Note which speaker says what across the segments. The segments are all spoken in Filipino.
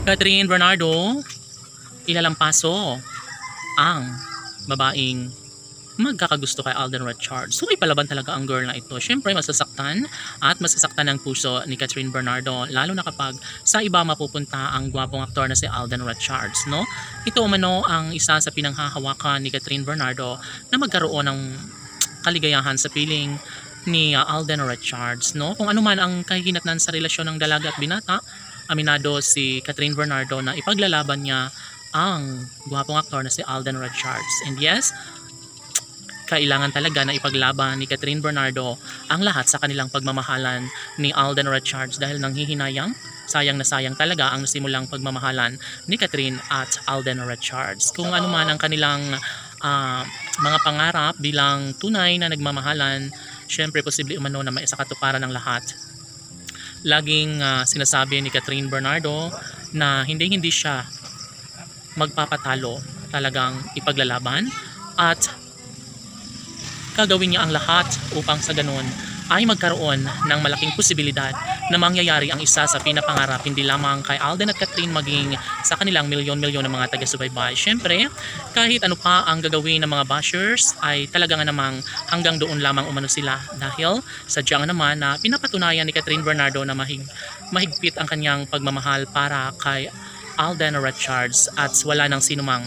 Speaker 1: Catherine Bernardo, ilalampaso ang babaeng magkakagusto kay Alden Richards. So ipalaban talaga ang girl na ito. Siyempre masasaktan at masasaktan ang puso ni Catherine Bernardo, lalo na kapag sa iba mapupunta ang gwapong aktor na si Alden Richards, no? Ito umano ang isa sa pinanghahawakan ni Catherine Bernardo na magkaroon ng kaligayahan sa piling ni Alden Richards, no? Kung ano man ang kahihinatnan sa relasyon ng dalaga at binata, aminado si Catherine Bernardo na ipaglalaban niya ang gwapong aktor na si Alden Richards. And yes, kailangan talaga na ipaglaban ni Catherine Bernardo ang lahat sa kanilang pagmamahalan ni Alden Richards dahil nanghihinayang, sayang na sayang talaga ang nasimulang pagmamahalan ni Catherine at Alden Richards. Kung ano man ang kanilang mga pangarap bilang tunay na nagmamahalan, syempre posible umano na maisakatuparan ng lahat. Laging sinasabi ni Catherine Bernardo na hindi siya magpapatalo, talagang ipaglalaban at gagawin niya ang lahat upang sa ganun ay magkaroon ng malaking posibilidad na mangyayari ang isa sa pinapangarap hindi lamang kay Alden at Catherine maging sa kanilang milyon-milyon ng mga taga-subaybay. Siyempre, kahit ano pa ang gagawin ng mga bashers ay talaga nga namang hanggang doon lamang umano sila dahil sadya nga naman na pinapatunayan ni Catherine Bernardo na mahigpit ang kanyang pagmamahal para kay Alden Richards at wala nang sinumang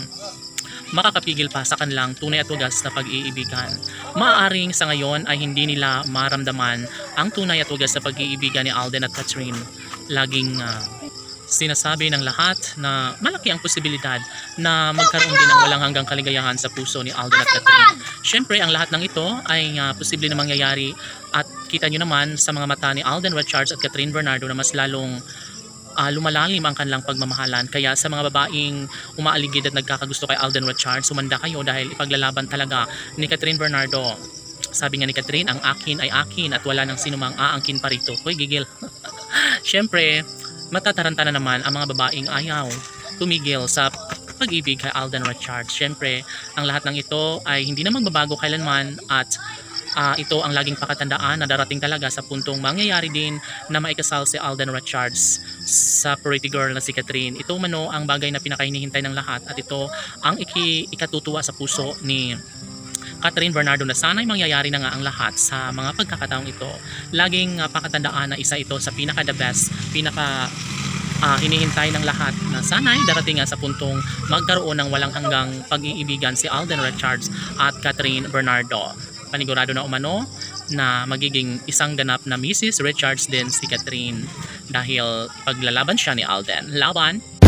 Speaker 1: makakapigil pa sa kanilang tunay at wagas na pag-iibigan. Maaaring sa ngayon ay hindi nila maramdaman ang tunay at wagas na pag-iibigan ni Alden at Catherine. Laging sinasabi ng lahat na malaki ang posibilidad na magkaroon din ng walang hanggang kaligayahan sa puso ni Alden at Catherine. Siyempre, ang lahat ng ito ay posible na mangyayari at kita nyo naman sa mga mata ni Alden Richards at Catherine Bernardo na mas lalong lumalalim ang kanilang pagmamahalan. Kaya sa mga babaeng umaaligid at nagkakagusto kay Alden Richards, sumanda kayo dahil ipaglalaban talaga ni Catherine Bernardo. Sabi nga ni Catherine, ang akin ay akin at wala nang sinumang aangkin pa rito. Hoy, gigil. Siyempre, matataranta na naman ang mga babaeng ayaw tumigil sa pag-ibig kay Alden Richards. Siyempre, ang lahat ng ito ay hindi na magbabago kailanman at ito ang laging pakatandaan na darating talaga sa puntong mangyayari din na maikasal si Alden Richards sa pretty girl na si Catherine. Ito mano ang bagay na pinakahinihintay ng lahat at ito ang ikatutuwa sa puso ni Catherine Bernardo na sana'y mangyayari na nga ang lahat sa mga pagkakataong ito. Laging pakatandaan na isa ito sa pinaka the best, pinaka hinihintay ng lahat na sana'y darating nga sa puntong magkaroon ng walang hanggang pag-iibigan si Alden Richards at Catherine Bernardo. Panigurado na umano na magiging isang ganap na Mrs. Richards din si Catherine dahil paglalaban siya ni Alden. Laban!